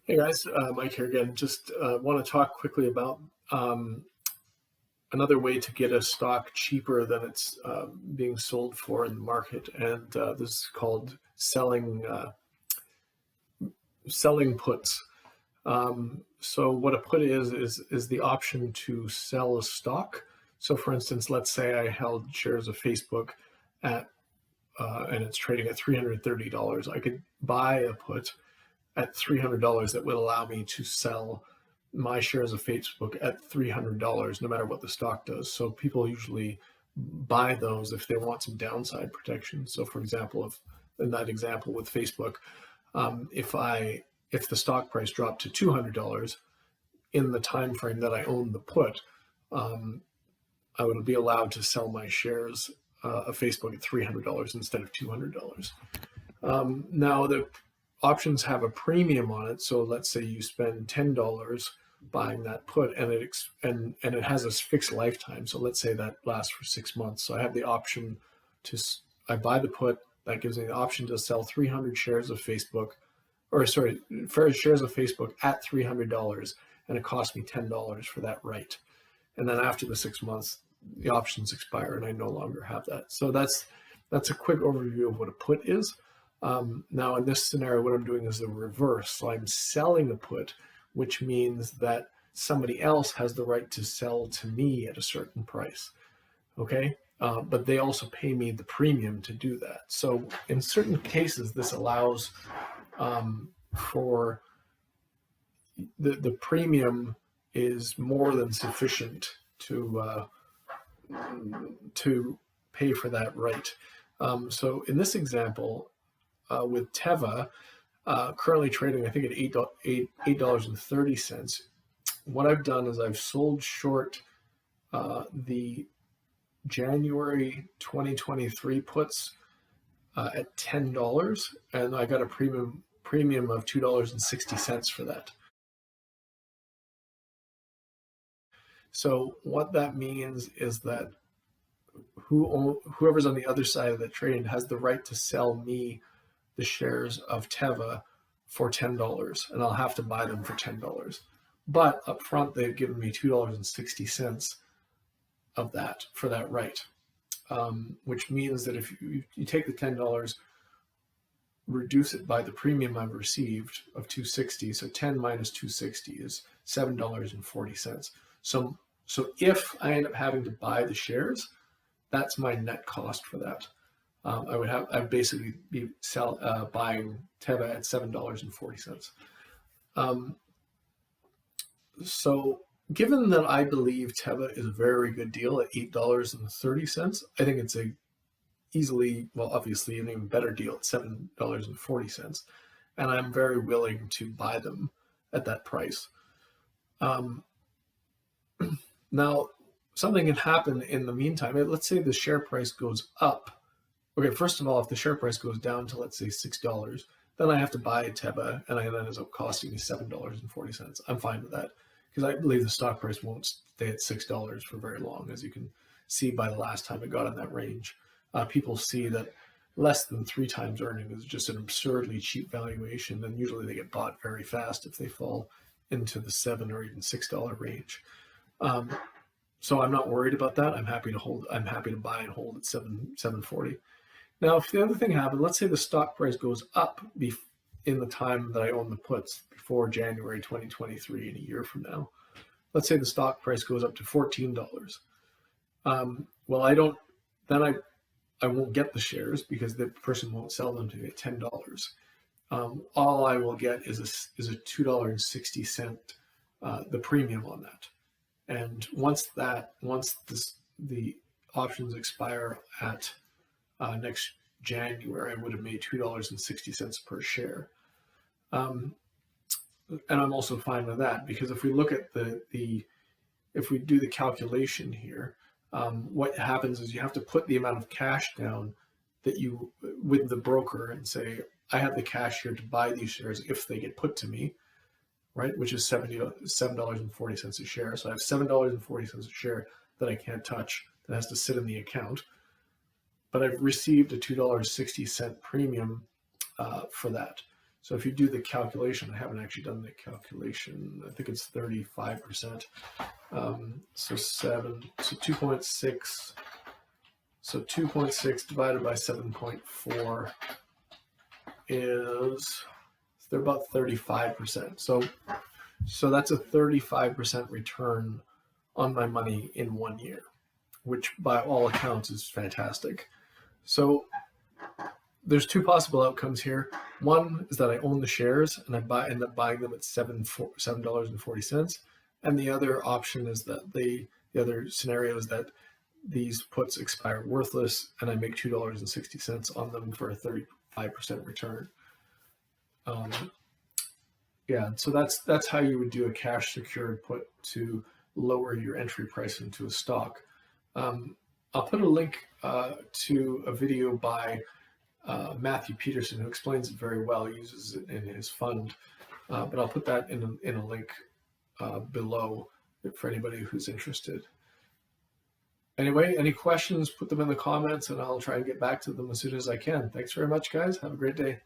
Hey guys, Mike here again. Just want to talk quickly about um, another way to get a stock cheaper than it's being sold for in the market, and this is called selling puts. So what a put is the option to sell a stock. So, for instance, let's say I held shares of Facebook at and it's trading at $330. I could buy a put at $300 that would allow me to sell my shares of Facebook at $300 no matter what the stock does. So people usually buy those if they want some downside protection. So for example, if in that example with Facebook, if the stock price dropped to $200 in the time frame that I own the put, um, I would be allowed to sell my shares of Facebook at $300 instead of $200. Now the options have a premium on it. So let's say you spend $10 buying that put, and it has a fixed lifetime. So let's say that lasts for 6 months. So I have the option to I buy the put that gives me the option to sell 300 shares of Facebook, or sorry, shares of Facebook at $300, and it costs me $10 for that right. And then after the 6 months, the options expire, and I no longer have that. So that's a quick overview of what a put is. Now, in this scenario, what I'm doing is the reverse. So I'm selling a put, which means that somebody else has the right to sell to me at a certain price. Okay. But they also pay me the premium to do that. So in certain cases, this allows for the premium is more than sufficient to pay for that right. So in this example, with TEVA, currently trading, I think at $8.30. What I've done is I've sold short the January 2023 puts at $10, and I got a premium of $2.60 for that. So what that means is that whoever's on the other side of the trade has the right to sell me the shares of TEVA for $10, and I'll have to buy them for $10. But up front, they've given me $2.60 of that for that right, which means that if you take the $10, reduce it by the premium I've received of $2.60, so 10 minus $2.60 is $7.40. So if I end up having to buy the shares, that's my net cost for that. I'd basically be buying TEVA at $7.40. So given that I believe TEVA is a very good deal at $8.30, I think it's obviously an even better deal at $7.40. And I'm very willing to buy them at that price. Now, something can happen in the meantime. Let's say the share price goes up. Okay, first of all, if the share price goes down to, let's say, $6, then I have to buy TEVA, and that ends up costing me $7.40. I'm fine with that because I believe the stock price won't stay at $6 for very long, as you can see by the last time it got in that range. People see that less than 3 times earning is just an absurdly cheap valuation, and usually they get bought very fast if they fall into the $7 or even $6 range. So I'm not worried about that. I'm happy to hold. I'm happy to buy and hold at $7.40. Now, if the other thing happened, let's say the stock price goes up in the time that I own the puts before January 2023, in a year from now. Let's say the stock price goes up to $14. Well, I won't get the shares because the person won't sell them to me at $10. All I will get is a $2.60 the premium on that. And once the options expire at next January, I would have made $2.60 per share. And I'm also fine with that because if we look at if we do the calculation here, what happens is you have to put the amount of cash down that you with the broker and say, I have the cash here to buy these shares if they get put to me, right? Which is $7.40 a share. So I have $7.40 a share that I can't touch, that has to sit in the account. But I've received a $2.60 premium for that. So if you do the calculation, I haven't actually done the calculation. I think it's 35%. So 2.6. So 2.6 divided by 7.4 is, they're about 35%. So that's a 35% return on my money in 1 year, which by all accounts is fantastic. So there's two possible outcomes here. One is that I own the shares and I end up buying them at $7.40. And the other option is that the other scenario is that these puts expire worthless and I make $2.60 on them for a 35% return. Yeah, so that's how you would do a cash secured put to lower your entry price into a stock. I'll put a link to a video by Matthew Peterson, who explains it very well, uses it in his fund, but I'll put that in a link below for anybody who's interested. Anyway, any questions, put them in the comments and I'll try and get back to them as soon as I can. Thanks very much, guys. Have a great day.